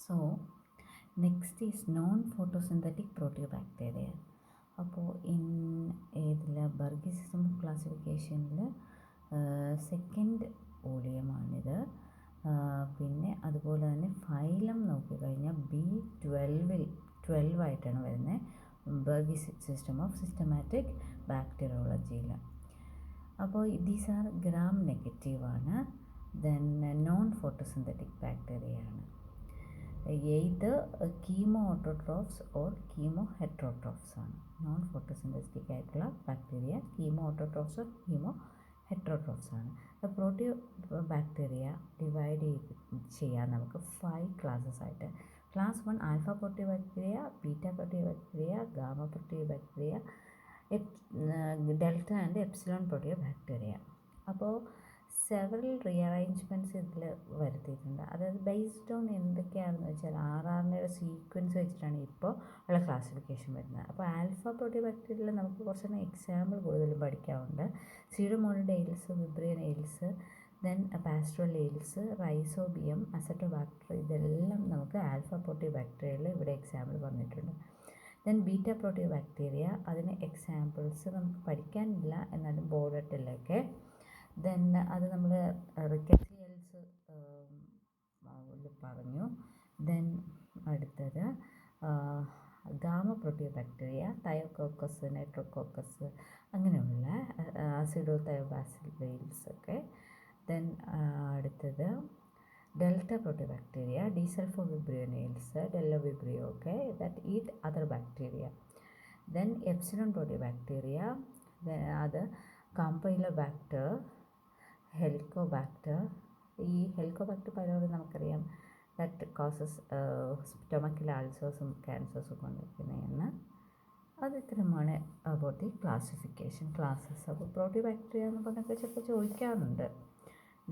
So next is non photosynthetic proteobacteria. അപ്പോൾ ഏതിൽ Bergey system of ക്ലാസിഫിക്കേഷനിൽ സെക്കൻഡ് വോളിയമാണിത്. പിന്നെ അതുപോലെ തന്നെ ഫൈലം നോക്കിക്കഴിഞ്ഞാൽ B12 ആയിട്ടാണ് വരുന്നത് ബർഗി സിസ്റ്റം ഓഫ് സിസ്റ്റമാറ്റിക് ബാക്ടീരിയോളജിയിൽ. അപ്പോൾ ദീസ് ആർ ഗ്രാം നെഗറ്റീവാണ്. ദെൻ നോൺ ഫോട്ടോസിന്തറ്റിക് ബാക്ടീരിയയാണ്. ഇത് chemoautotrophs or chemoheterotrophs ആണ്. നോൺ ഫോട്ടോസിന്തറ്റിക് ആയിട്ടുള്ള bacteria chemoautotrophs or chemoheterotrophs ആണ്. പ്രോട്ടിയോ ബാക്ടീരിയ ഡിവൈഡ് ചെയ്യാൻ നമുക്ക് 5 ക്ലാസ്സസ് ആയിട്ട്. Class 1 alpha proteobacteria, beta proteobacteria, gamma പ്രോട്ടിയോ bacteria, delta and epsilon proteobacteria. അപ്പോൾ several rearrangements ഇതിൽ വരുത്തിയിട്ടുണ്ട്. അതായത് ബേസ്ഡ് ഓൺ എന്തൊക്കെയാണെന്ന് വെച്ചാൽ RNAയുടെ സീക്വൻസ് വെച്ചിട്ടാണ് ഇപ്പോൾ ഉള്ള ക്ലാസിഫിക്കേഷൻ വരുന്നത്. അപ്പോൾ ആൽഫ പ്രോട്ടിയോ ബാക്ടീരിയയിൽ നമുക്ക് കുറച്ചൊന്ന് എക്സാമ്പിൾ കൂടുതലും പഠിക്കാറുണ്ട്. Pseudomonas, Vibrionales, then Pasteurellales, Rhizobium, Acetobacter, ഇതെല്ലാം നമുക്ക് ആൽഫ പ്രോട്ടിയോ ബാക്ടീരിയയിൽ ഇവിടെ എക്സാമ്പിൾ പറഞ്ഞിട്ടുണ്ട്. ദെൻ ബീറ്റ പ്രോട്ടിയോ ബാക്ടീരിയ, അതിന് എക്സാമ്പിൾസ് നമുക്ക് പഠിക്കാനില്ല, എന്നാലും ബോർഡിലൊക്കെ. ദെൻ അത് നമ്മൾ റിക്കസിയൽസ് പറഞ്ഞു. ദെൻ അടുത്തത് ഗാമ പ്രോട്ടിയോ ബാക്ടീരിയ, തയോകോക്കസ്, നൈട്രോകോക്കസ്, അങ്ങനെയുള്ള ആസിഡോ തയോബാസിലസ് ഒക്കെ. ദെൻ അടുത്തത് delta proteobacteria, Desulfovibrionales, Bdellovibrio ഒക്കെ that eat other bacteria. Then epsilon proteobacteria, അത് കാമ്പൈലോബാക്ടർ, ഹെലിക്കോബാക്ടർ. ഈ ഹെലിക്കോബാക്ടർ പൈലോറി നമുക്കറിയാം ദാറ്റ് കോസസ് സ്റ്റൊമക്കിലെ അൾസേഴ്സും ക്യാൻസേഴ്സും കൊണ്ടിരിക്കുന്നതാണ്. അത് ഇത്രയുമാണ് അബൌട്ട് ദി ക്ലാസിഫിക്കേഷൻ ക്ലാസ്സസ്. അപ്പോൾ പ്രോട്ടിയോ ബാക്ടീരിയ എന്ന് പറഞ്ഞൊക്കെ ചിലപ്പോൾ ചോദിക്കാറുണ്ട്.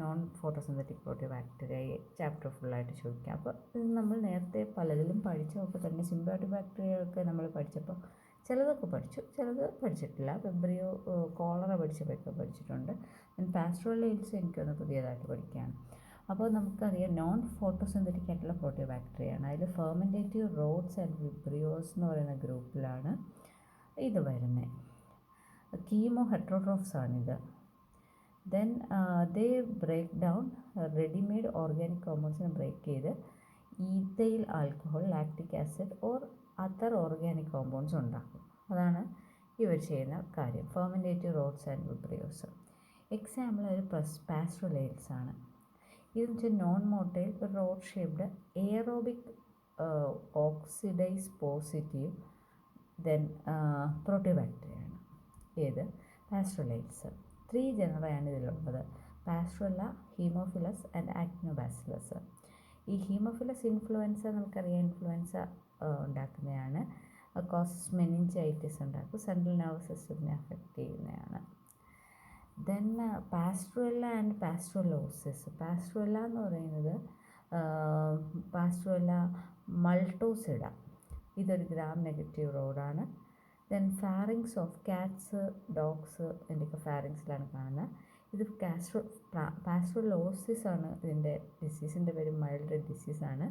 നോൺ ഫോട്ടോസിന്തറ്റിക് പ്രോട്ടിയോ ബാക്ടീരിയ ചാപ്റ്റർ ഫുള്ളായിട്ട് ചോദിക്കാം. അപ്പോൾ ഇത് നമ്മൾ നേരത്തെ പലതിലും പഠിച്ചപ്പോൾ തന്നെ സിംബയോട്ടിക് ബാക്ടീരിയയൊക്കെ നമ്മൾ പഠിച്ചപ്പോൾ ചിലതൊക്കെ പഠിച്ചു, ചിലത് പഠിച്ചിട്ടില്ല. ഫെബ്രിയോ, കോളറ പഠിച്ചിട്ടുണ്ട്. പാസ്ട്രോലെയിൽസ് എനിക്കൊന്ന് പുതിയതായിട്ട് പഠിക്കുകയാണ്. അപ്പോൾ നമുക്കറിയാം നോൺ ഫോട്ടോസിന്തറ്റിക് ആയിട്ടുള്ള പ്രോട്ടിയോ ബാക്ടീരിയയാണ്. അതിൽ ഫെർമെൻറ്റേറ്റീവ് റോഡ്സ് ആൻഡ് വിബ്രിയോസ് എന്ന് പറയുന്ന ഗ്രൂപ്പിലാണ് ഇത് വരുന്നത്. കീമോ ഹെറ്ററോട്രോഫ്സ് ആണിത്. Then they break down readymade organic കോമ്പൗണ്ട്സിനെ ബ്രേക്ക് ചെയ്ത് ethyl alcohol, lactic acid or other organic compounds ഉണ്ടാക്കും. അതാണ് ഇവർ ചെയ്യുന്ന കാര്യം. Fermentative rods and vibrios. Example ഒരു പാസ്ട്രോലെയിൽസ് ആണ്. ഇതെന്ന് വെച്ചാൽ non motile rod shaped aerobic oxidase positive then പ്രോട്ടിയോ ബാക്ടീരിയയാണ്. ഏത് പാസ്ട്രോലെയിൽസ്. 3 ജനറയാണ് ഇതിലുള്ളത്: പാസ്ട്രോല, ഹീമോഫിലസ് ആൻഡ് ആക്ടിനോബാസിലസ്. ഈ ഹീമോഫിലസ് ഇൻഫ്ലുവൻസ നമുക്കറിയാം, ഇൻഫ്ലുവൻസ ഉണ്ടാക്കുന്നതാണ്. കോസസ് മെനിഞ്ചൈറ്റിസ് ഉണ്ടാക്കും, സെൻട്രൽ നെർവസ് സിസ്റ്റത്തിനെ അഫക്റ്റ് ചെയ്യുന്നതാണ്. Then Pasteurella and pasteurellosis. Pasteurella എന്ന് പറയുന്നത് പാസ്ട്രുവല്ല മൾട്ടോസിഡ, ഇതൊരു ഗ്രാം നെഗറ്റീവ് റോഡാണ്. Then pharynx of cats, dogs, ഇതിൻ്റെയൊക്കെ ഫാരിങ്സിലാണ് കാണുന്നത്. ഇത് പാസ്ട്രോലോസിസ് ആണ് ഇതിൻ്റെ ഡിസീസിൻ്റെ പേര്. മൈൽഡ് ഡിസീസാണ്.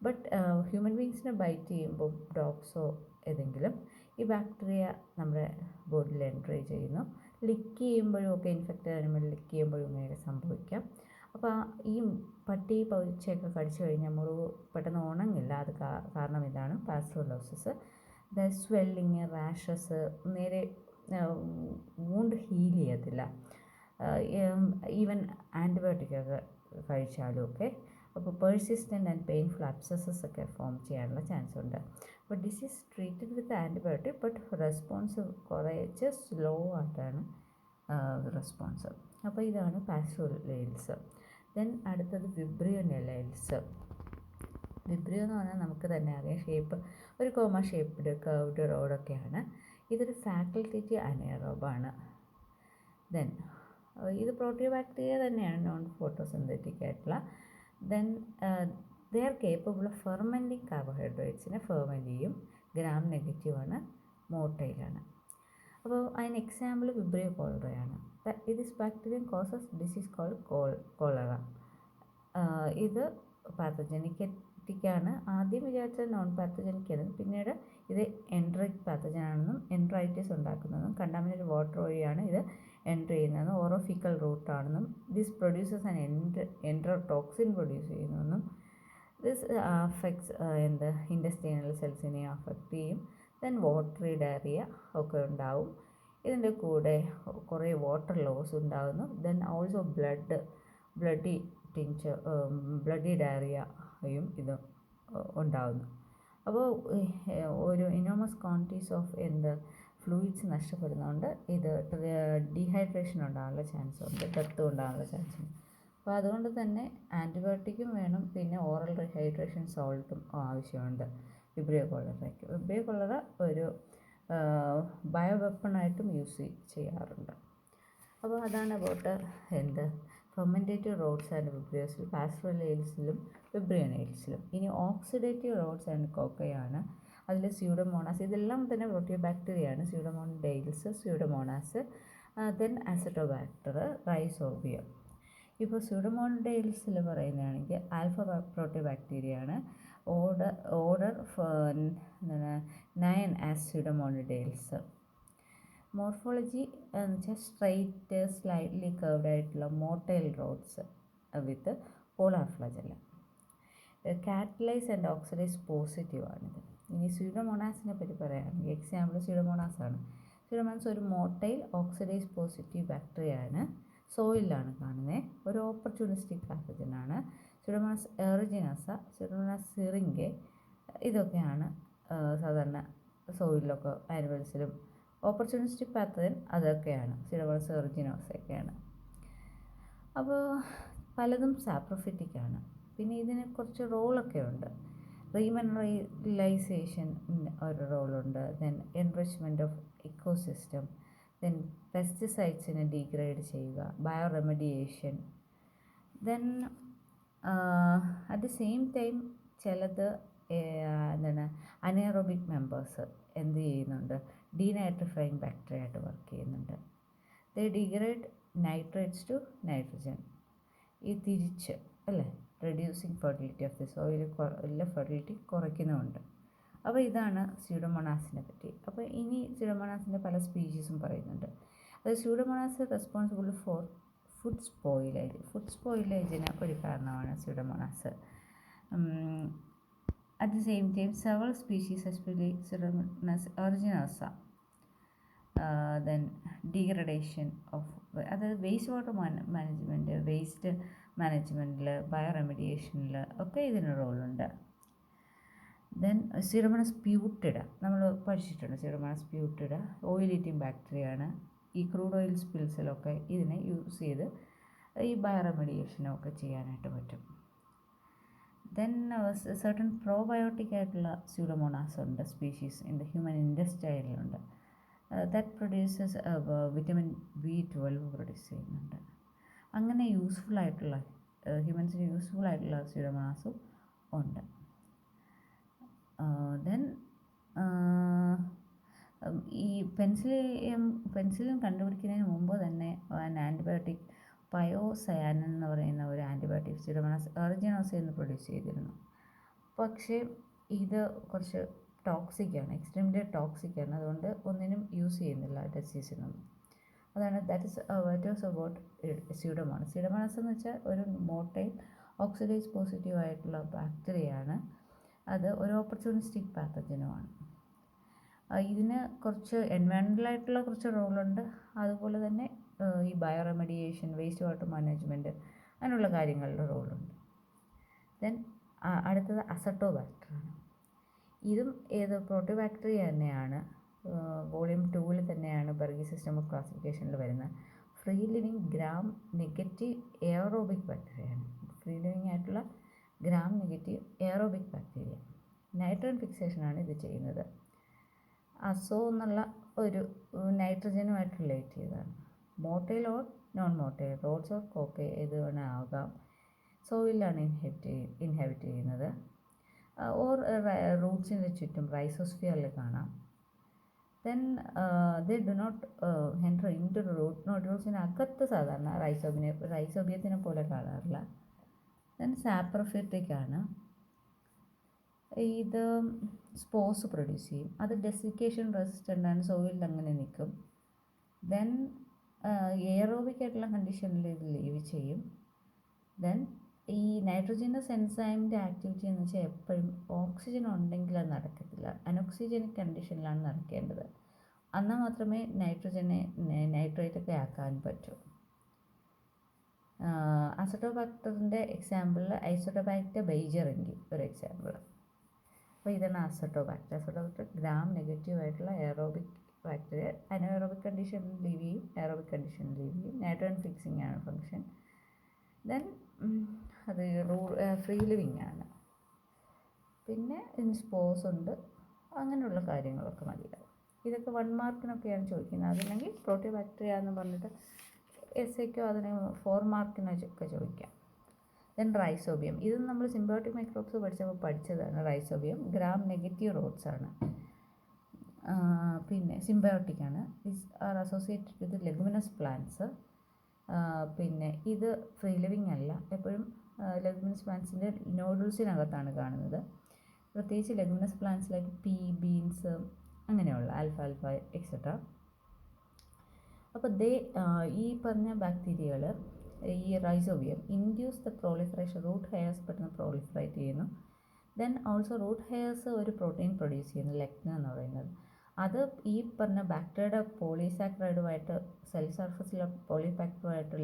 ബട്ട് ഹ്യൂമൻ ബീങ്സിനെ ബൈറ്റ് ചെയ്യുമ്പോൾ, ഡോഗ്സോ ഏതെങ്കിലും, ഈ ബാക്ടീരിയ നമ്മുടെ ബോഡിയിൽ എൻട്രി ചെയ്യുന്നു. ലിക്ക് ചെയ്യുമ്പോഴും ഒക്കെ, ഇൻഫെക്റ്റഡ് ആനിമൽ ലിക്ക് ചെയ്യുമ്പോഴും ഇങ്ങനെയൊക്കെ സംഭവിക്കാം. അപ്പോൾ ഈ പട്ടി പൂച്ചയൊക്കെ കടിച്ചു കഴിഞ്ഞാൽ മുറിവ് പെട്ടെന്ന് ഉണങ്ങില്ല. അത് കാരണം ഇതാണ് പാസ്ട്രോലോസിസ്. സ്വെല്ലിങ്, റാഷസ്, നേരെ വൂണ്ട് ഹീൽ ചെയ്യത്തില്ല. ഈവൻ ആൻറ്റിബയോട്ടിക്കൊക്കെ കഴിച്ചാലും ഒക്കെ. അപ്പോൾ പേഴ്സിസ്റ്റൻ്റ് ആൻഡ് പെയിൻഫുൾ അബ്സസസ് ഒക്കെ ഫോം ചെയ്യാനുള്ള ചാൻസ് ഉണ്ട്. അപ്പോൾ disease treated with antibiotic, but response കുറച്ച് സ്ലോ ആയിട്ടാണ് റെസ്പോൺസ്. അപ്പോൾ ഇതാണ് പാസ്ട്രോലെയിൽസ്. ദെൻ അടുത്തത് വിബ്രിയോ നെയിൽസ്. വിബ്രിയോ എന്ന് പറഞ്ഞാൽ നമുക്ക് തന്നെ അറിയാം, ഷേപ്പ് ഒരു കോമ ഷേപ്പ്ഡ് കർവ്ഡ് റോഡൊക്കെയാണ്. ഇതൊരു ഫാക്കൽറ്റേറ്റീവ് അനേറോബാണ്. ദെൻ ഇത് പ്രോട്ടിയോ ബാക്ടീരിയ തന്നെയാണ്, നോൺ ഫോട്ടോസിന്തറ്റിക് ആയിട്ടുള്ള. Then they are capable of fermenting കാർബോഹൈഡ്രേറ്റ്സിനെ ഫെർമെൻറ്റ് ചെയ്യും. ഗ്രാം നെഗറ്റീവാണ്, മോട്ടൈലാണ്. അപ്പോൾ അതിന് എക്സാമ്പിൾ വിബ്രിയോ കോളറയാണ്. This bacterium causes disease called cholera. ഇത് പാത്തജനിക് സാപ്രോഫിറ്റിക്കാണ്. ആദ്യം വിചാരിച്ചത് നോൺ പാത്തജനിക് ആയിരുന്നു, പിന്നീട് ഇത് എൻട്രിക് പാത്തജൻ ആണെന്നും എൻട്രൈറ്റിസ് ഉണ്ടാക്കുന്നതെന്നും കണ്ടാമിനേറ്റഡ് വാട്ടർ വഴിയാണ് ഇത് എൻട്രി ചെയ്യുന്നതെന്നും ഓറോഫിക്കൽ റൂട്ടാണെന്നും ദിസ് പ്രൊഡ്യൂസസ് ആൻ എൻട്രോടോക്സിൻ പ്രൊഡ്യൂസ് ചെയ്യുന്നതെന്നും ദിസ് അഫക്ട്സ് ഇൻഡസ്ട്രിയൽ സെൽസിനെ അഫക്റ്റ് ചെയ്യും. ദെൻ വാട്ടറി ഡയറിയ ഒക്കെ ഉണ്ടാവും. ഇതിൻ്റെ കൂടെ കുറേ വാട്ടർ ലോസ് ഉണ്ടാകുന്നു. ദെൻ ഓൾസോ ബ്ലഡി ഡയറിയയും ഇത് ഉണ്ടാകുന്നു. അപ്പോൾ ഒരു ഇനോമസ് ക്വാണ്ടിറ്റീസ് ഓഫ് ഫ്ലൂയിഡ്സ് നഷ്ടപ്പെടുന്നതുകൊണ്ട് ഇത് ഡീഹൈഡ്രേഷൻ ഉണ്ടാകാനുള്ള ചാൻസ് ഉണ്ട്, ഡെത്ത് ഉണ്ടാകാനുള്ള ചാൻസ് ഉണ്ട്. അപ്പോൾ അതുകൊണ്ട് തന്നെ ആൻറ്റിബയോട്ടിക്കും വേണം, പിന്നെ ഓറൽ റീഹൈഡ്രേഷൻ സോൾട്ടും ആവശ്യമുണ്ട് വിബ്രിയോ കോളറയ്ക്ക്. വിബ്രിയോ കോളറ ഒരു ബയോ വെപ്പണായിട്ടും യൂസ് ചെയ്യാറുണ്ട്. അപ്പോൾ അതാണ് അബൌട്ട് ഫെർമെൻറ്റേറ്റീവ് റോഡ്സ് ആൻഡ് വിബ്രിയോസിൽ, പാസ്ട്രലേൽസിലും വിബ്രിയോനെയിൽസിലും. ഇനി ഓക്സിഡേറ്റീവ് റോഡ്സ് ആൻഡ് കോക്കയാണ്. അതിൽ സ്യൂഡോമോണാസ്, ഇതെല്ലാം തന്നെ പ്രോട്ടിയോബാക്ടീരിയയാണ്. Pseudomonadales, Pseudomonas, then Acetobacter, Rhizobium. ഇപ്പോൾ സ്യൂഡോമോണഡെയിൽസിൽ പറയുന്നതാണെങ്കിൽ ആൽഫ പ്രോട്ടിയോബാക്ടീരിയയാണ്. Order 9 as Pseudomonadales. മോർഫോളജി എന്ന് വെച്ചാൽ സ്ട്രൈറ്റ് സ്ലൈറ്റ്ലി കർവ്ഡ് ആയിട്ടുള്ള motile rods with polar flagella. Catalase and oxidase positive ആണിത്. ഇനി സ്യൂഡോമോണാസിനെ പറ്റി പറയുകയാണെങ്കിൽ എക്സാമ്പിൾ സ്യൂഡോമോണാസ് ആണ്. സ്യൂഡോമോണാസ് ഒരു മോട്ടൈൽ ഓക്സിഡൈസ് പോസിറ്റീവ് ബാക്ടീരിയയാണ്. സോയിലാണ് കാണുന്നത്. ഒരു ഓപ്പർച്യൂണിസ്റ്റിക് പാത്തജനാണ്. സ്യൂഡോമോണാസ് എറിജിനസ, സ്യൂഡോമോണാസ് സിറിംഗെ, ഇതൊക്കെയാണ് സാധാരണ സോയിലൊക്കെ ആനിമൽസിലും. ഓപ്പർച്യൂണിസ്റ്റിക് പാത്തജൻ അതൊക്കെയാണ്, സ്യൂഡോമോണാസ് എറിജിനോസൊക്കെയാണ്. അപ്പോൾ പലതും സാപ്രോഫിറ്റിക്കാണ്. പിന്നെ ഇതിന് കുറച്ച് റോളൊക്കെ ഉണ്ട്. റീമിനറലൈസേഷൻ ഒരു റോളുണ്ട്. Then enrichment of ecosystem, then പെസ്റ്റിസൈഡ്സിനെ ഡീഗ്രേഡ് ചെയ്യുക, bioremediation. Then at the same time ചിലത് അനേറോബിക് മെമ്പേഴ്സ് എന്ത് ചെയ്യുന്നുണ്ട്, ഡീനൈട്രിഫൈങ് ബാക്ടീരിയ ആയിട്ട് വർക്ക് ചെയ്യുന്നുണ്ട്. They degrade nitrates to nitrogen. ഈ തിരിച്ച് അല്ലേ, റെഡ്യൂസിങ് ഫെർട്ടിലിറ്റി ഓഫ് ദി സോയിലിലെ ഫെർട്ടിലിറ്റി കുറയ്ക്കുന്നുമുണ്ട്. അപ്പോൾ ഇതാണ് സ്യൂഡോമോണാസിനെ പറ്റി. അപ്പോൾ ഇനി സ്യൂഡോമോണാസിൻ്റെ പല സ്പീഷീസും പറയുന്നുണ്ട്. അത് സ്യൂഡോമോണാസ് റെസ്പോൺസിബിൾ ഫോർ ഫുഡ് സ്പോയിലേജിന് ഒരു കാരണമാണ് Pseudomonas. At the same time several species especially Pseudomonas aeruginosa then degradation of, അതായത് വേസ്റ്റ് വാട്ടർ മാനേജ്മെൻറ്റ്, വേസ്റ്റ് മാനേജ്മെൻറ്റിൽ, ബയോ റെമഡിയേഷനിൽ ഒക്കെ ഇതിന് റോളുണ്ട്. ദെൻ സ്യൂഡോമോണാസ് പ്യൂട്ടിഡ നമ്മൾ പഠിച്ചിട്ടുണ്ട്. സ്യൂഡോമോണാസ് പ്യൂട്ടിഡ ഓയിൽ ഈറ്റിംഗ് ബാക്ടീരിയയാണ്. ഈ ക്രൂഡ് ഓയിൽ സ്പിൽസിലൊക്കെ ഇതിനെ യൂസ് ചെയ്ത് ഈ ബയോ റെമഡിയേഷനൊക്കെ ചെയ്യാനായിട്ട് പറ്റും. ദെൻ സർട്ടൺ പ്രോബയോട്ടിക് ആയിട്ടുള്ള സ്യൂഡോമോണാസ് ഉണ്ട്, സ്പീഷീസ് ഇൻ ദ ഹ്യൂമൻ ഇൻഡസ്റ്റൈനിലുണ്ട്. That produces vitamin B12 produce ചെയ്യുന്നുണ്ട്. അങ്ങനെ യൂസ്ഫുള്ളായിട്ടുള്ള ഹ്യൂമൻസിന് യൂസ്ഫുള്ളായിട്ടുള്ള സ്യൂഡോമോണാസും ഉണ്ട്. ദെൻ ഈ പെൻസിലിൻ കണ്ടുപിടിക്കുന്നതിന് മുമ്പ് തന്നെ ആൻറ്റിബയോട്ടിക് പയോസയാനിൻ എന്ന് പറയുന്ന ഒരു ആൻറ്റിബയോട്ടിക് സ്യൂഡോമോണാസ് എറിജിനോസ എന്ന് പ്രൊഡ്യൂസ് ചെയ്തിരുന്നു. പക്ഷേ ഇത് കുറച്ച് ടോക്സിക്കാണ്, എക്സ്ട്രീംലി ടോക്സിക്കാണ്. അതുകൊണ്ട് ഒന്നിനും യൂസ് ചെയ്യുന്നില്ല ഡിസീസിനൊന്നും. അതാണ് that is about Pseudomonas. Pseudomonas എന്ന് വെച്ചാൽ ഒരു മോട്ടൈൽ ഓക്സിഡൈസ് പോസിറ്റീവ് ആയിട്ടുള്ള ബാക്ടീരിയയാണ്. അത് ഒരു ഓപ്പർച്യൂണിസ്റ്റിക് പാത്തജനുമാണ്. ഇതിന് കുറച്ച് എൻവയറൺമെൻ്റലായിട്ടുള്ള കുറച്ച് റോളുണ്ട്. അതുപോലെ തന്നെ ഈ bio remediation, waste water management, അങ്ങനെയുള്ള കാര്യങ്ങളുടെ റോളുണ്ട്. ദെൻ അടുത്തത് അസറ്റോബാക്ടറാണ്. ഇതും പ്രോട്ടിയോബാക്ടീരിയ തന്നെയാണ്. വോളിയം 2 തന്നെയാണ് ബർഗി സിസ്റ്റം ഓഫ് ക്ലാസിഫിക്കേഷനിൽ വരുന്നത്. Free living gram negative aerobic ബാക്ടീരിയയാണ്. ഫ്രീ ലിവിങ് ആയിട്ടുള്ള gram negative aerobic bacteria. Nitrogen ഫിക്സേഷനാണ് ഇത് ചെയ്യുന്നത്. അസോ എന്നുള്ള ഒരു നൈട്രജനുമായിട്ട് റിലേറ്റ് ചെയ്തതാണ്. Motile or non motile, rods or cocci ഏത് വേണേൽ ആകാം. സോയിലാണ് ഇൻഹാബിറ്റ് ചെയ്യുന്നത്. ഓർ റൂട്ട്സിൻ്റെ ചുറ്റും റൈസോസ്ഫിയറിൽ കാണാം. Then they do not enter into root നോഡ്യൂൾസിനകത്ത് സാധാരണ റൈസോബിയത്തിനെ പോലെ കാണാറില്ല. ദെൻ സാപ്രോഫിറ്റിക് ആണ്. ഇത് സ്പോർസ് പ്രൊഡ്യൂസ് ചെയ്യും. അത് ഡെസിക്കേഷൻ റെസിസ്റ്റൻ്റ് ആണ്, സോയിലിൽ അങ്ങനെ നിൽക്കും. ദെൻ എയറോബിക് ആയിട്ടുള്ള കണ്ടീഷനിൽ ഇത് ലീവ് ചെയ്യും. ദെൻ ഈ നൈട്രോജനസ് എൻസൈമിൻ്റെ ആക്ടിവിറ്റി എന്ന് വെച്ചാൽ എപ്പോഴും ഓക്സിജൻ ഉണ്ടെങ്കിൽ അത് നടക്കത്തില്ല, അനോക്സിജനിക് കണ്ടീഷനിലാണ് നടക്കേണ്ടത്. എന്നാൽ മാത്രമേ നൈട്രജനെ നൈട്രേറ്റൊക്കെ ആക്കാൻ പറ്റൂ. അസറ്റോബാക്ടറിൻ്റെ എക്സാമ്പിളിൽ ഐസോട്ടോബാക്ടർ ബെയ്ജറിങ്കി ഒരു എക്സാമ്പിൾ. അപ്പോൾ ഇതാണ് അസറ്റോബാക്ടർ. അസറ്റോബാക്ടർ ഗ്രാം നെഗറ്റീവ് ആയിട്ടുള്ള എയറോബിക് ബാക്ടീരിയ അനോറോബിക് കണ്ടീഷനിൽ ലീവ് ചെയ്യും, എയറോബിക് കണ്ടീഷനിൽ ലീവ് ചെയ്യും. നൈട്രോജൻ ഫിക്സിംഗ് ആണ് ഫങ്ഷൻ. ദെൻ അത് ഫ്രീ ലിവിങ് ആണ്. പിന്നെ സ്പോർസ് ഉണ്ട്, അങ്ങനെയുള്ള കാര്യങ്ങളൊക്കെ മതിയാവും. ഇതൊക്കെ 1 മാർക്കിനൊക്കെയാണ് ചോദിക്കുന്നത്. അതല്ലെങ്കിൽ പ്രോട്ടിയോബാക്ടീരിയ എന്ന് പറഞ്ഞിട്ട് എസ്സേക്കോ അതിന് 4 മാർക്കിനൊക്കെ ചോദിക്കാം. ദെൻ റൈസോബിയം, ഇത് നമ്മൾ സിംബയോട്ടിക് മൈക്രോബ്സ് പഠിച്ചതാണ്. റൈസോബിയം ഗ്രാം നെഗറ്റീവ് റോഡ്സ് ആണ്, പിന്നെ സിംബയോട്ടിക് ആണ്. This are associated with leguminous plants. പിന്നെ ഇത് ഫ്രീ ലിവിങ് അല്ല, എപ്പോഴും ലെഗുമിനസ് പ്ലാന്റ്സിൻ്റെ നോഡുൾസിനകത്താണ് കാണുന്നത്. പ്രത്യേകിച്ച് leguminous plants like pea, beans, അങ്ങനെയുള്ള ആൽഫാൽഫ എക്സെട്ര. അപ്പോൾ ഈ പറഞ്ഞ ബാക്ടീരിയകൾ, ഈ rhizobium induce the proliferation, root hairs പെട്ടെന്ന് പ്രോളിഫറേറ്റ് ചെയ്യുന്നു. ദെൻ ഓൾസോ റൂട്ട് ഹെയർസ് ഒരു പ്രോട്ടീൻ പ്രൊഡ്യൂസ് ചെയ്യുന്നു, ലെക്റ്റിൻ എന്ന് പറയുന്നത്. അത് ഈ പറഞ്ഞ ബാക്ടീരിയയുടെ പോളിസാക്കറൈഡുമായിട്ട് സെൽ സർഫസിലെ പോളിഫാക്ടറുമായിട്ട്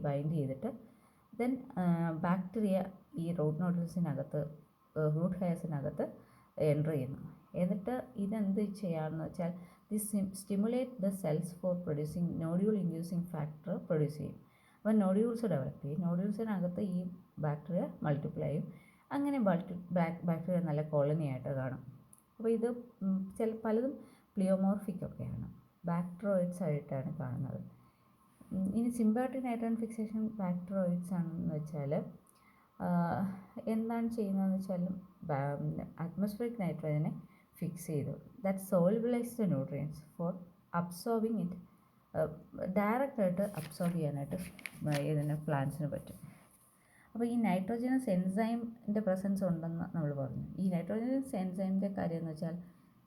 ബൈൻഡ് ചെയ്തിട്ട് ദെൻ ബാക്ടീരിയ ഈ റൂട്ട് നോഡ്യൂൾസിനകത്ത്, റൂട്ട് ഹെയർസിനകത്ത് എൻ്റർ ചെയ്യുന്നു. എന്നിട്ട് ഇതെന്ത് ചെയ്യാമെന്ന് വെച്ചാൽ this stimulate the cells for producing nodule inducing factor produce ചെയ്യും. അപ്പോൾ നോഡ്യൂൾസ് ഡെവലപ്പ് ചെയ്യും. നോഡ്യൂൾസിനകത്ത് ഈ ബാക്ടീരിയ മൾട്ടിപ്ലൈ ചെയ്യും. അങ്ങനെ ബാക്ടീരിയ നല്ല കോളനി ആയിട്ട് കാണും. അപ്പോൾ ഇത് പലതും പ്ലിയോമോർഫിക് ഒക്കെയാണ്, ബാക്ടറോയിഡ്സ് ആയിട്ടാണ് കാണുന്നത്. ഇനി സിംബയോട്ടിക് നൈട്രോജൻ ഫിക്സേഷൻ ബാക്ടറോയിഡ്സ് ആണെന്ന് വെച്ചാൽ എന്താണ് ചെയ്യുന്നതെന്ന് വെച്ചാൽ അറ്റ്മോസ്ഫിയറിക് നൈട്രോജനെ ഫിക്സ് ചെയ്തു, that solubilise the nutrients for absorbing it. ഡയറക്റ്റായിട്ട് അബ്സോർബ് ചെയ്യാനായിട്ട് ഇതിന് പ്ലാന്റ്സിന് പറ്റും. അപ്പോൾ ഈ നൈട്രോജനസ് എൻസൈമിൻ്റെ പ്രസൻസ് ഉണ്ടെന്ന് നമ്മൾ പറഞ്ഞു. ഈ നൈട്രോജനസ് എൻസൈമിൻ്റെ കാര്യം എന്ന് വെച്ചാൽ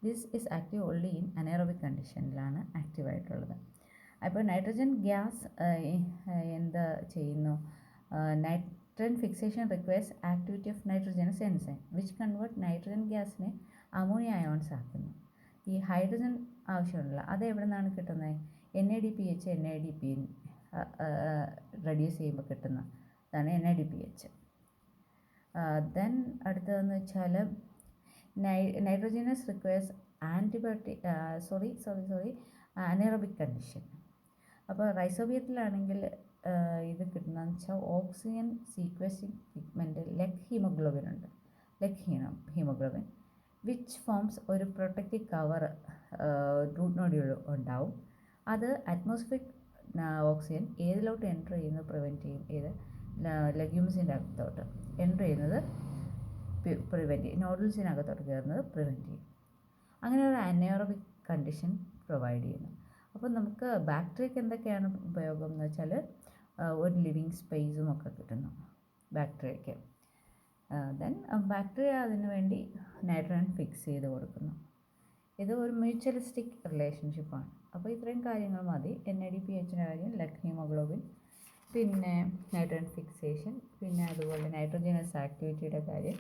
this is active only in anaerobic കണ്ടീഷനിലാണ് ആക്റ്റീവായിട്ടുള്ളത്. അപ്പോൾ നൈട്രോജൻ ഗ്യാസ് എന്താ ചെയ്യുന്നു? Nitrogen fixation requires activity of nitrogenase enzyme which convert nitrogen ഗ്യാസിനെ അമോണിയ അയോൺസ് ആക്കുന്നു. ഈ ഹൈഡ്രജൻ ആവശ്യമുള്ള അത് എവിടെ നിന്നാണ് കിട്ടുന്നത്? NADPH NADP റെഡ്യൂസ് ചെയ്യുമ്പോൾ കിട്ടുന്ന അതാണ് NADPH. ദെൻ അടുത്തതെന്ന് വെച്ചാൽ നൈട്രോജനസ് റിക്വയർസ് അനേറോബിക് കണ്ടീഷൻ. അപ്പോൾ റൈസോബിയത്തിലാണെങ്കിൽ ഇത് കിട്ടുന്നതെന്ന് വെച്ചാൽ oxygen sequencing pigment leg haemoglobin ഉണ്ട്, ലെഗ് ഹീമോഗ്ലോബിൻ വിച്ച് ഫോംസ് ഒരു പ്രൊട്ടക്റ്റീവ് കവർ റൂട്ട് നോഡ്യൂൾ ഉണ്ടാവും. അത് അറ്റ്മോസ്ഫിയറിക് ഓക്സിജൻ ഏതിലോട്ട് എൻ്റർ ചെയ്യുന്നത് പ്രിവെൻറ്റ് ചെയ്യും, ഏത് ലെഗ്യൂംസിൻ്റെ അകത്തോട്ട് എൻ്റർ ചെയ്യുന്നത് പ്രിവെൻറ്റ് ചെയ്യും, നോഡൽസിനകത്തോട്ട് കയറുന്നത് പ്രിവെൻറ്റ് ചെയ്യും. അങ്ങനെ ഒരു അനേറോബിക് കണ്ടീഷൻ പ്രൊവൈഡ് ചെയ്യുന്നു. അപ്പോൾ നമുക്ക് ബാക്ടീരിയക്ക് എന്തൊക്കെയാണ് ഉപയോഗം എന്ന് വെച്ചാൽ ഒരു ലിവിങ് സ്പേസും ഒക്കെ കിട്ടുന്നു ബാക്ടീരിയയ്ക്ക്. ദെൻ ബാക്ടീരിയ അതിനു വേണ്ടി നൈട്രോജൻ ഫിക്സ് ചെയ്ത് കൊടുക്കുന്നു. ഇത് ഒരു മ്യൂച്വലിസ്റ്റിക് റിലേഷൻഷിപ്പാണ്. അപ്പോൾ ഇത്രയും കാര്യങ്ങൾ മതി. NADPHൻ്റെ കാര്യം, ലെഗ് ഹീമോഗ്ലോബിൻ, പിന്നെ നൈട്രോജൻ ഫിക്സേഷൻ, പിന്നെ അതുപോലെ നൈട്രോജനസ് ആക്ടിവിറ്റിയുടെ കാര്യം,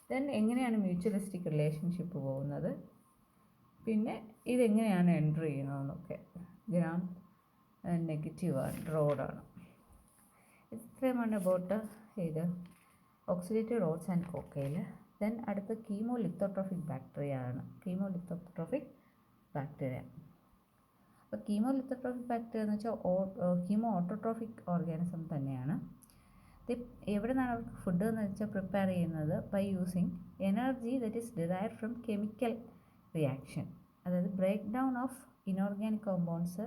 ദെൻ എങ്ങനെയാണ് മ്യൂച്വലിസ്റ്റിക് റിലേഷൻഷിപ്പ് പോകുന്നത്, പിന്നെ ഇതെങ്ങനെയാണ് എൻ്റർ ചെയ്യുന്നതെന്നൊക്കെ. ഗ്രാം നെഗറ്റീവാണ്, റോഡാണ്. ഇത്രയുമാണ് അബൌട്ട് ഇത് ഓക്സിഡേറ്റീവ് റോഡ്സ് ആൻഡ് കോക്കൈൽ. ദെൻ അടുത്ത കീമോലിത്തോട്രോഫിക് ബാക്ടീരിയ ആണ്. Chemolithotrophic bacteria. അപ്പോൾ കീമോലിത്തോട്രോഫിക് ബാക്ടീരിയ എന്ന് വെച്ചാൽ കീമോ ഓട്ടോട്രോഫിക് ഓർഗാനിസം തന്നെയാണ്. എവിടെ നിന്നാണ് അവർക്ക് ഫുഡ് എന്ന് വെച്ചാൽ പ്രിപ്പയർ ചെയ്യുന്നത്? By using energy that is derived from chemical reaction, അതായത് break down of inorganic compounds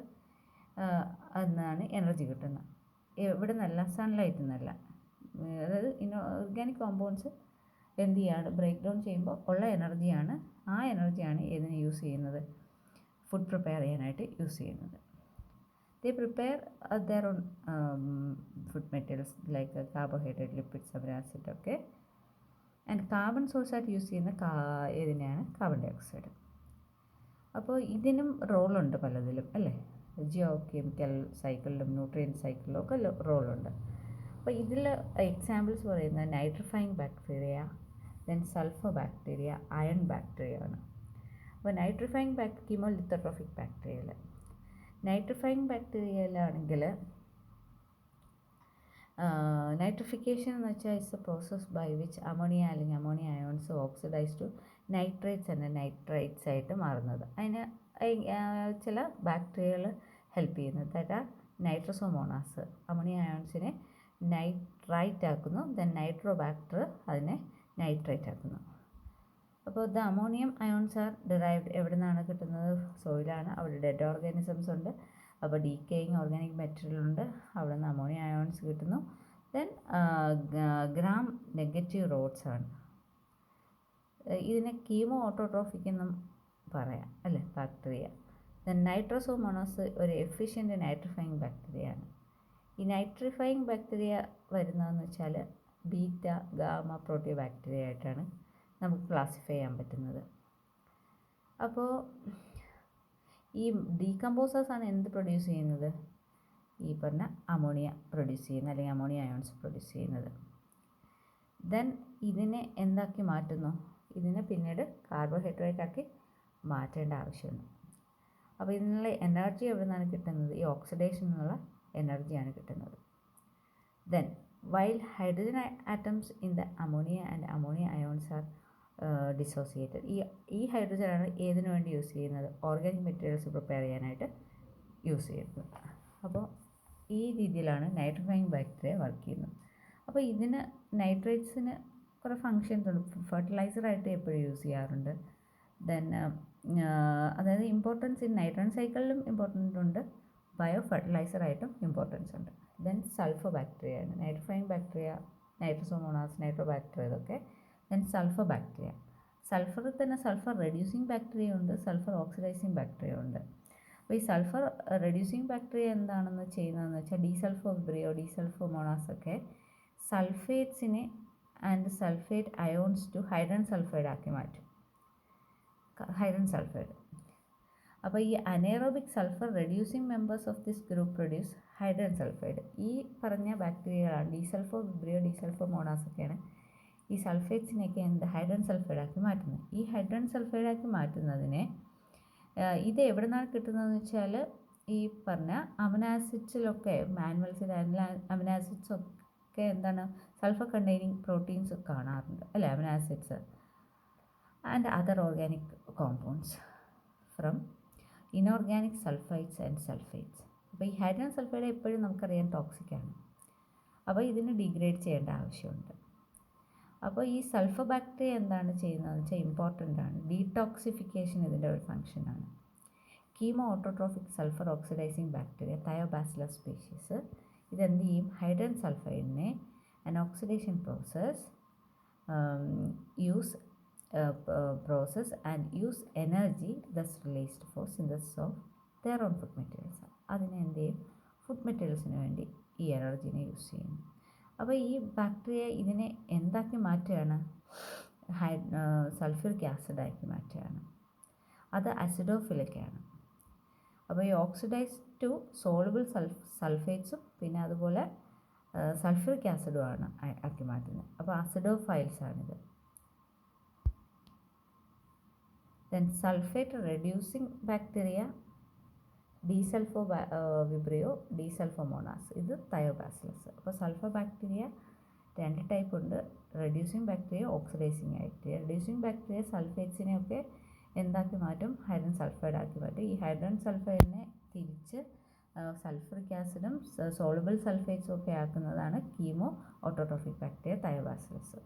എന്നാണ് എനർജി കിട്ടുന്നത്. എവിടെ നിന്നല്ല, സൺലൈറ്റിൽ നിന്നല്ല. അതായത് ഇനോർഗാനിക് കോമ്പൗണ്ട്സ് എന്ത് ചെയ്യാണ്, ബ്രേക്ക് ഡൗൺ ചെയ്യുമ്പോൾ ഉള്ള എനർജിയാണ്. ആ എനർജിയാണ് ഇതിന് യൂസ് ചെയ്യുന്നത്, ഫുഡ് പ്രിപ്പയർ ചെയ്യാനായിട്ട് യൂസ് ചെയ്യുന്നത്. They prepare their own food materials like carbohydrate, lipids, amino acid, okay. And carbon സോഴ്സായിട്ട് യൂസ് ചെയ്യുന്ന ഇതിനെയാണ് കാർബൺ ഡൈ ഓക്സൈഡ്. അപ്പോൾ ഇതിനും റോളുണ്ട് പലതിലും അല്ലേ, ജിയോ കെമിക്കൽ സൈക്കിളിലും ന്യൂട്രിയൻ സൈക്കിളിലും ഒക്കെ റോളുണ്ട്. അപ്പോൾ ഇതിൽ എക്സാമ്പിൾസ് പറയുന്നത് nitrifying bacteria, then sulphur bacteria, iron bacteria ആണ്. അപ്പോൾ നൈട്രിഫൈങ് കീമോലിത്തോട്രോഫിക് ബാക്ടീരിയയിൽ, നൈട്രിഫൈങ് ബാക്ടീരിയയിലാണെങ്കിൽ നൈട്രിഫിക്കേഷൻ എന്ന് വെച്ചാൽ it's a process by which ammonia അല്ലെങ്കിൽ ammonia ions oxidise to nitrates and nitrites ആയിട്ട് മാറുന്നത്. അതിന് ചില ബാക്ടീരിയകൾ ഹെൽപ്പ് ചെയ്യുന്നത്. ദാറ്റ് ആർ നൈട്രോസോമോണാസ് അമോണിയ അയോൺസിനെ നൈട്രൈറ്റ് ആക്കുന്നു, ദെൻ നൈട്രോബാക്ടർ അതിനെ നൈട്രേറ്റ് ആക്കുന്നു. അപ്പോൾ the ammonium ions are derived എവിടെ നിന്നാണ് കിട്ടുന്നത്? സോയിലാണ്. അവിടെ ഡെഡ് ഓർഗാനിസംസ് ഉണ്ട്, അപ്പോൾ ഡീക്കേയിങ് ഓർഗാനിക് മെറ്റീരിയൽ ഉണ്ട്, അവിടെ നിന്ന് അമോണിയ അയോൺസ് കിട്ടുന്നു. ദെൻ ഗ്രാം നെഗറ്റീവ് റോഡ്സ് ആണ്. ഇതിനെ കീമോ ഓട്ടോട്രോഫിക് എന്നും പറയാം അല്ലേ ബാക്ടീരിയ. ദെൻ നൈട്രോസോമോണാസ് ഒരു എഫിഷ്യൻ്റ് നൈട്രിഫൈങ് ബാക്ടീരിയ ആണ്. ഈ നൈട്രിഫൈങ് ബാക്ടീരിയ വരുന്നതെന്ന് വെച്ചാൽ ബീറ്റ ഗാമ പ്രോട്ടിയോ ബാക്ടീരിയ ആയിട്ടാണ് നമുക്ക് ക്ലാസിഫൈ ചെയ്യാൻ പറ്റുന്നത്. അപ്പോൾ ഈ ഡീകമ്പോസേഴ്സാണ് എന്ത് പ്രൊഡ്യൂസ് ചെയ്യുന്നത്? ഈ പറഞ്ഞ അമോണിയ പ്രൊഡ്യൂസ് ചെയ്യുന്നത്, അല്ലെങ്കിൽ അമോണിയ അയോൺസ് പ്രൊഡ്യൂസ് ചെയ്യുന്നത്. ദെൻ ഇതിനെ എന്താക്കി മാറ്റുന്നു? ഇതിനെ പിന്നീട് കാർബോഹൈഡ്രേറ്റ് ആക്കി മാറ്റേണ്ട ആവശ്യമുണ്ട്. അപ്പോൾ ഇതിനുള്ള എനർജി എവിടെ നിന്നാണ് കിട്ടുന്നത്? ഈ ഓക്സിഡേഷൻ എന്നുള്ള എനർജിയാണ് കിട്ടുന്നത്. Then while hydrogen atoms in the ammonia and ammonia ions are dissociated. ഈ ഹൈഡ്രജനാണ് ഏതിനു വേണ്ടി യൂസ് ചെയ്യുന്നത്? ഓർഗാനിക് മെറ്റീരിയൽസ് പ്രിപ്പയർ ചെയ്യാനായിട്ട് യൂസ് ചെയ്യുന്നത്. അപ്പോൾ ഈ രീതിയിലാണ് നൈട്രിഫൈങ് ബാക്ടീരിയ വർക്ക് ചെയ്യുന്നത്. അപ്പോൾ ഇതിന് നൈട്രേറ്റ്സിന് കുറേ ഫങ്ഷൻസ് ഉണ്ട്. ഫെർട്ടിലൈസറായിട്ട് എപ്പോഴും യൂസ് ചെയ്യാറുണ്ട്. ദെൻ അതായത് ഇമ്പോർട്ടൻസ് ഇൻ നൈട്രജൻ സൈക്കിളിലും ഇമ്പോർട്ടൻ്റ് ഉണ്ട്, ബയോ ഫെർട്ടിലൈസറായിട്ടും ഇമ്പോർട്ടൻസ് ഉണ്ട്. ദെൻ സൾഫർ ബാക്ടീരിയ ആണ് നൈട്രിഫൈങ് ബാക്ടീരിയ, നൈട്രോസോമോണാസ്, നൈട്രോബാക്ടീരിയ ഇതൊക്കെ. ദെൻ സൾഫർ ബാക്ടീരിയ, സൾഫറിൽ തന്നെ സൾഫർ റെഡ്യൂസിങ് ബാക്ടീരിയ ഉണ്ട്, സൾഫർ ഓക്സിഡൈസിങ് ബാക്ടീരിയ ഉണ്ട്. അപ്പോൾ ഈ സൾഫർ റെഡ്യൂസിങ് ബാക്ടീരിയ എന്താണെന്ന് ചെയ്യുന്നതെന്ന് വെച്ചാൽ ഡീസൾഫോ വിബ്രിയോ, ഡീസൾഫോമോണാസ് ഒക്കെ സൾഫേറ്റ്സിനെ and sulphate ions to hydrogen sulphide ആക്കി മാറ്റും. Hydrogen sulphide. അപ്പോൾ ഈ anaerobic sulphur reducing members of this group produce hydrogen sulphide. ഈ പറഞ്ഞ ബാക്ടീരിയകളാണ് ഡീസൾഫോ വിബ്രിയോ, ഡീസൾഫോമോണാസ് ഒക്കെയാണ് ഈ സൾഫേറ്റ്സിനെയൊക്കെ ഹൈഡ്രജൻ സൾഫൈഡാക്കി മാറ്റുന്നത്. ഈ ഹൈഡ്രജൻ സൾഫൈഡാക്കി മാറ്റുന്നതിനെ ഇത് എവിടെ നിന്നാണ് കിട്ടുന്നതെന്ന് വെച്ചാൽ ഈ പറഞ്ഞ അമിനാസിഡ്സിലൊക്കെ മാനുവൽസിൽ അമിനാസിഡ്സൊക്കെ എന്താണ് സൾഫർ കണ്ടെയ്നിങ് പ്രോട്ടീൻസ് കാണാറുണ്ട് അല്ലേ, amino acids and other organic compounds from inorganic sulphides and sulphates. അപ്പോൾ ഈ ഹൈഡ്രജൻ സൾഫൈഡ് എപ്പോഴും നമുക്കറിയാം ടോക്സിക്കാണ്. അപ്പോൾ ഇതിന് ഡീഗ്രേഡ് ചെയ്യേണ്ട ആവശ്യമുണ്ട്. അപ്പോൾ ഈ സൾഫർ ബാക്ടീരിയ എന്താണ് ചെയ്യുന്നതെന്ന് വെച്ചാൽ ഇമ്പോർട്ടൻ്റ് ആണ്. ഡീടോക്സിഫിക്കേഷൻ ഇതിൻ്റെ ഒരു ഫംഗ്ഷനാണ്. Chemoautotrophic sulphur oxidising bacteria Thiobacillus species ഇതെന്ത് ചെയ്യും? ഹൈഡ്രജൻ സൾഫൈഡിനെ an oxidation process and use energy thus released for synthesis of their own food materials. അതിനെ എന്ത് ചെയ്യും? ഫുഡ് മെറ്റീരിയൽസിന് വേണ്ടി ഈ എനർജിനെ യൂസ് ചെയ്യുന്നു. അപ്പോൾ ഈ ബാക്ടീരിയ ഇതിനെ എന്താക്കി മാറ്റുകയാണ്? സൾഫ്യൂറിക് ആസിഡാക്കി മാറ്റുകയാണ്. അത് അസിഡോഫിലിക്കാണ്. അപ്പോൾ ഈ ഓക്സിഡൈസ് ടു സോളുബിൾ സൾഫേറ്റ്സും പിന്നെ അതുപോലെ സൾഫ്യൂറിക് ആസിഡുമാണ് ആക്കി മാറ്റുന്നത്. അപ്പോൾ അസിഡോഫൈൽസ് ആണിത്. Then sulphate reducing bacteria Desulfovibrio, Desulfomonas, ഇത് തയോബാസിലസ്. അപ്പോൾ സൾഫർ ബാക്ടീരിയ രണ്ട് ടൈപ്പ് ഉണ്ട്, reducing bacteria, oxidising bacteria. Reducing bacteria സൾഫേറ്റ്സിനെയൊക്കെ എന്താക്കി മാറ്റും? ഹൈഡ്രജൻ സൾഫൈഡ് ആക്കി മാറ്റും. ഈ ഹൈഡ്രജൻ സൾഫൈഡിനെ തിരിച്ച് സൾഫറിക് ആസിഡും സോളുബിൾ സൾഫേറ്റ്സും ഒക്കെ ആക്കുന്നതാണ് കീമോ ഓട്ടോട്രോഫിക് ബാക്ടീരിയ തയോബാസിലസ്.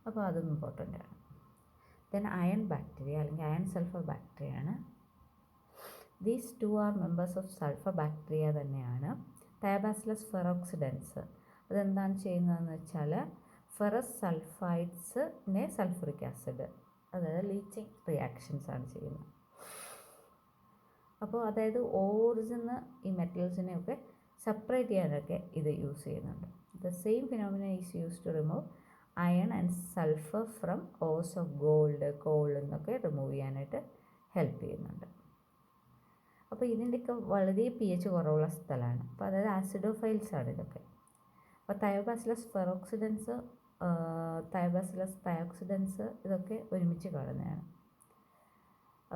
അപ്പോൾ അതും ഇമ്പോർട്ടൻ്റ് ആണ്. ദെൻ അയൺ ബാക്ടീരിയ അല്ലെങ്കിൽ അയൺ സൾഫർ ബാക്ടീരിയ ആണ്. These two are members of sulphur bacteria തന്നെയാണ്. തയോബാസിലസ് ഫെറോക്സിഡൻസ് അതെന്താണ് ചെയ്യുന്നതെന്ന് വെച്ചാൽ ഫെറസ് സൾഫൈഡ്സിനെ സൾഫറിക് ആസിഡ്, അതായത് ലീച്ചിങ് റിയാക്ഷൻസ് ആണ് ചെയ്യുന്നത്. അപ്പോൾ അതായത് ഓറിജിന്ന് ഈ മെറ്റൽസിനെയൊക്കെ സെപ്പറേറ്റ് ചെയ്യാനൊക്കെ ഇത് യൂസ് ചെയ്യുന്നുണ്ട്. The same phenomena is use to remove iron and sulphur from ores of coal എന്നൊക്കെ റിമൂവ് ചെയ്യാനായിട്ട് ഹെൽപ്പ് ചെയ്യുന്നുണ്ട്. അപ്പോൾ ഇതിൻ്റെയൊക്കെ വളരെ pH കുറവുള്ള സ്ഥലമാണ്. അപ്പോൾ അതായത് ആസിഡോഫൈൽസ് ആണ് ഇതൊക്കെ. അപ്പോൾ തയോബാസിലസ് ഫെറോക്സിഡൻസ്, തയോബാസിലസ് തയോക്സിഡൻസ് ഇതൊക്കെ ഒരുമിച്ച് കാണുന്നതാണ്.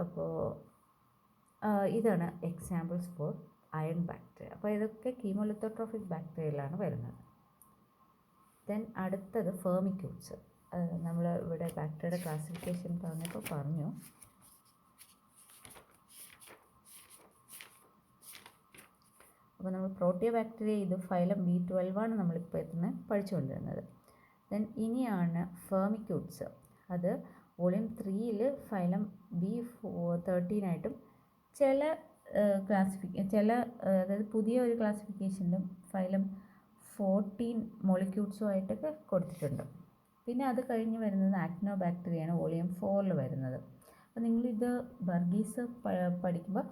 അപ്പോൾ ഇതാണ് എക്സാമ്പിൾസ് ഫോർ അയൺ ബാക്ടീരിയ. അപ്പോൾ ഇതൊക്കെ കീമോലിത്തോട്രോഫിക് ബാക്ടീരിയയിലാണ് വരുന്നത്. ദെൻ അടുത്തത് ഫെർമിക്യൂട്ട്സ്. നമ്മൾ ഇവിടെ ബാക്ടീരിയയുടെ ക്ലാസിഫിക്കേഷൻ പറഞ്ഞപ്പോൾ പറഞ്ഞു. അപ്പോൾ നമ്മൾ പ്രോട്ടിയോ ബാക്ടീരിയ ഇത് ഫൈലം B12 ആണ് നമ്മളിപ്പോൾ എത്തുന്ന പഠിച്ചുകൊണ്ടിരുന്നത്. ദെൻ ഇനിയാണ് ഫെർമിക്യൂട്ട്സ്. അത് വോളിയം 3 ഫൈലം B13 ആയിട്ടും ചില അതായത് പുതിയ ഒരു ക്ലാസിഫിക്കേഷനിലും ഫൈലം 14 മോളിക്യൂട്ട്സുമായിട്ടൊക്കെ കൊടുത്തിട്ടുണ്ട്. പിന്നെ അത് കഴിഞ്ഞ് വരുന്നത് ആക്ടിനോ ബാക്ടീരിയയാണ് വോളിയം 4 വരുന്നത്. അപ്പോൾ നിങ്ങളിത് ബർഗീസ് പഠിക്കുമ്പോൾ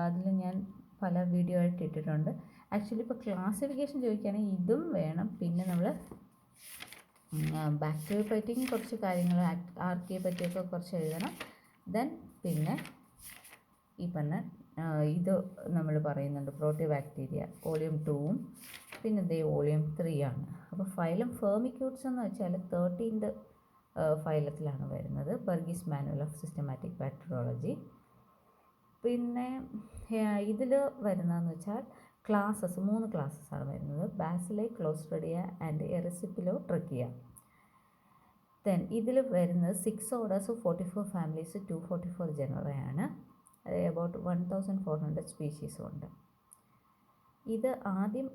അതിൽ ഞാൻ പല വീഡിയോ ആയിട്ട് ഇട്ടിട്ടുണ്ട്. ആക്ച്വലി ഇപ്പോൾ ക്ലാസിഫിക്കേഷൻ ചോദിക്കുകയാണെങ്കിൽ ഇതും വേണം. പിന്നെ നമ്മൾ ബാക്ടീരിയയെ പറ്റിയും കുറച്ച് കാര്യങ്ങൾ ആർക്കിയെ പറ്റിയൊക്കെ കുറച്ച് എഴുതണം. ദെൻ പിന്നെ ഈ പറഞ്ഞ ഇത് നമ്മൾ പറയുന്നുണ്ട് പ്രോട്ടിയോ ബാക്ടീരിയ വോളിയം 2ഉം പിന്നെ ഇതേ വോളിയം 3 ആണ്. അപ്പോൾ ഫൈലം ഫെർമിക്യൂട്ട്സ് എന്ന് വെച്ചാൽ 13th ഫൈലത്തിലാണ് വരുന്നത്, Bergey's manual of systematic bacteriology. പിന്നെ ഇതിൽ വരുന്നതെന്ന് വെച്ചാൽ ക്ലാസ്സസ് 3 ക്ലാസ്സസാണ് വരുന്നത്. Bacilli, Clostridia and Erysipelotrichia. Then ഇതിൽ വരുന്നത് 6 ഓർഡേഴ്സ്, 44 ഫാമിലീസ്, 244 ജനറയാണ്. അബൌട്ട് 1400 സ്പീഷീസും ഉണ്ട്. ഇത് ആദ്യം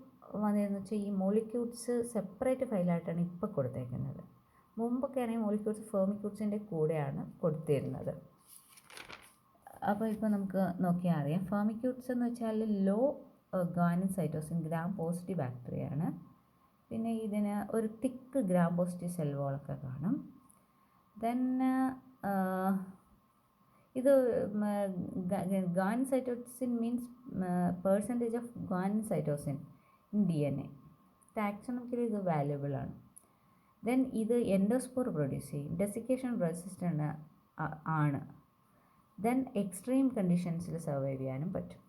വന്നതെന്ന് വെച്ചാൽ ഈ മോളിക്യൂട്ട്സ് സെപ്പറേറ്റ് ഫയലായിട്ടാണ് ഇപ്പോൾ കൊടുത്തേക്കുന്നത്. മുമ്പൊക്കെ ആണെങ്കിൽ മോളിക്യൂട്ട്സ് ഫെർമിക്യൂട്ട്സിൻ്റെ കൂടെയാണ് കൊടുത്തിരുന്നത്. അപ്പോൾ ഇപ്പോൾ നമുക്ക് നോക്കിയാൽ അറിയാം. ഫെർമിക്യൂട്ട്സ് എന്ന് വെച്ചാൽ low guanine cytosine gram positive ബാക്ടീരിയയാണ്. പിന്നെ ഇതിന് ഒരു തിക്ക് ഗ്രാം പോസിറ്റീവ് സെൽ വോളൊക്കെ കാണും. ദെൻ ഇത് guanine cytosine means percentage of guanine cytosine in DNA. Taxonomically ഇത് വാല്യുബിൾ ആണ്. ദെൻ ഇത് എൻഡോസ്പോർ പ്രൊഡ്യൂസ് ചെയ്യും, ഡെസിക്കേഷൻ റെസിസ്റ്റൻ്റ് ആണ്. ദെൻ എക്സ്ട്രീം കണ്ടീഷൻസിൽ സർവൈവ് ചെയ്യാനും പറ്റും.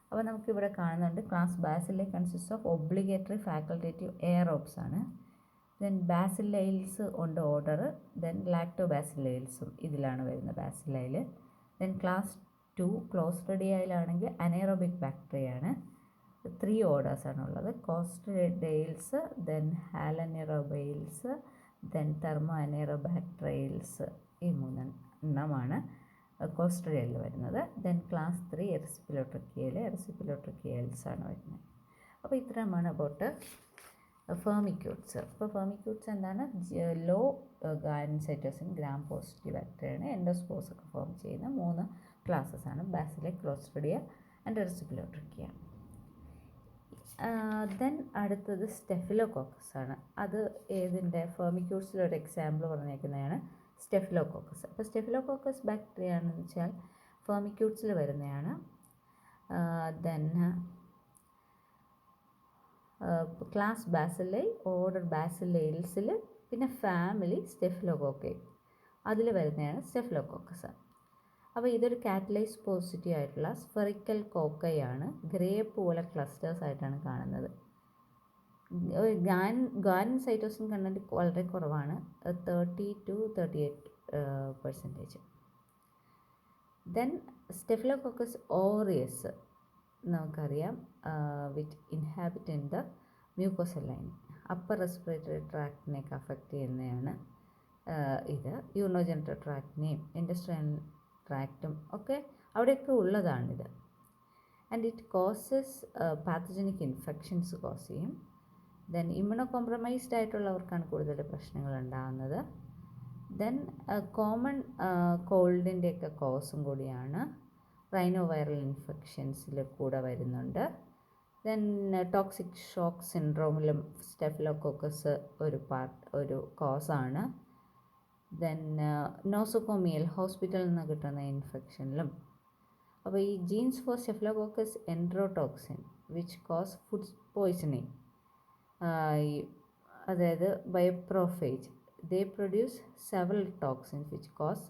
അപ്പോൾ നമുക്കിവിടെ കാണുന്നുണ്ട് class Bacilli consist of obligatory facultative aerobes ആണ്. ദെൻ ബാസിലൈൽസ് ഉണ്ട് ഓർഡർ. ദെൻ ലാക്ടോ ബാസിലൈൽസും ഇതിലാണ് വരുന്നത് ബാസിലൈൽ. ദെൻ ക്ലാസ് 2 ക്ലോസ്ട്രിഡിയയിലാണെങ്കിൽ അനേറോബിക് ബാക്ടീരിയയാണ്. 3 ഓർഡേഴ്സാണുള്ളത്, Clostridiales, then Halanaerobiales, then Thermoanaerobacterales. ഈ 3 എണ്ണമാണ് കോസ്ട്രിയയിൽ വരുന്നത്. ദെൻ ക്ലാസ് 3 എറിസിപ്പിലോട്രിക്കിയൽസ് ആണ് വരുന്നത്. അപ്പോൾ ഇത്രയുമാണ് അബൌട്ട് ഫെർമിക്യൂട്ട്സ്. അപ്പോൾ ഫെർമിക്യൂട്ട്സ് എന്താണ്? Low guanine cytosine gram positive ബാക്ടീരിയയാണ്. എൻഡോസ്പോർസ് ഒക്കെ ഫോം ചെയ്യുന്ന 3 ക്ലാസ്സസ് ആണ്, Bacilli, Clostridia and Erysipelotrichia. Then അടുത്തത് സ്റ്റെഫിലോകോക്കസ് ആണ്. അത് ഏതിൻ്റെ ഫെർമിക്യൂട്ട്സിലൊരു എക്സാമ്പിൾ പറഞ്ഞേക്കുന്നതാണ് സ്റ്റെഫിലോകോക്കസ്. അപ്പോൾ സ്റ്റെഫിലോകോക്കസ് ബാക്ടീരിയ ആണെന്ന് വെച്ചാൽ ഫെർമിക്യൂട്ട്സിൽ വരുന്നതാണ്. ദെൻ ക്ലാസ് ബാസിലൈ, ഓർഡർ ബാസിലൈൽസിൽ, പിന്നെ ഫാമിലി സ്റ്റെഫിലോകോക്കൈ അതിൽ വരുന്നതാണ് സ്റ്റെഫിലോകോക്കസ്. അപ്പോൾ ഇതൊരു കാറ്റലൈസ് പോസിറ്റീവ് ആയിട്ടുള്ള സ്ഫെറിക്കൽ കോക്കൈ ആണ്. ഗ്രേപ്പ് പോലെ ക്ലസ്റ്റേഴ്സ് ആയിട്ടാണ് കാണുന്നത്. ഗാനിൻ സൈറ്റോസിൻ കണ്ടൻറ്റ് വളരെ കുറവാണ്, 30 to 38%. ദെൻ സ്റ്റെഫിലോകോക്കസ് ഓറിയസ് നമുക്കറിയാം, which inhabit in the mucosal line, upper respiratory ട്രാക്റ്റിനെയൊക്കെ അഫക്റ്റ് ചെയ്യുന്നതാണ് ഇത്. യൂറിനോജനിറ്റൽ ട്രാക്റ്റിനെയും ഇൻഡസ്ട്രിയൽ ട്രാക്റ്റും ഒക്കെ അവിടെയൊക്കെ ഉള്ളതാണിത്. And it causes pathogenic infections cause ചെയ്യും. ദെൻ ഇമ്മ്യൂണോ കോംപ്രമൈസ്ഡ് ആയിട്ടുള്ളവർക്കാണ് കൂടുതൽ പ്രശ്നങ്ങൾ ഉണ്ടാകുന്നത്. ദെൻ കോമൺ കോൾഡിൻ്റെയൊക്കെ കോസും കൂടിയാണ്. റൈനോ വൈറൽ ഇൻഫെക്ഷൻസിൽ കൂടെ വരുന്നുണ്ട്. ദെൻ ടോക്സിക് ഷോക്ക് സിൻഡ്രോമിലും സ്റ്റെഫിലോകോക്കസ് ഒരു കോസാണ്. ദെൻ നോസോകോമിയൽ ഹോസ്പിറ്റലിൽ നിന്ന് കിട്ടുന്ന ഇൻഫെക്ഷനിലും. അപ്പോൾ ഈ genes for Staphylococcus enterotoxin which cause food poisoning, അതായത് by prophage they produce several toxins which cos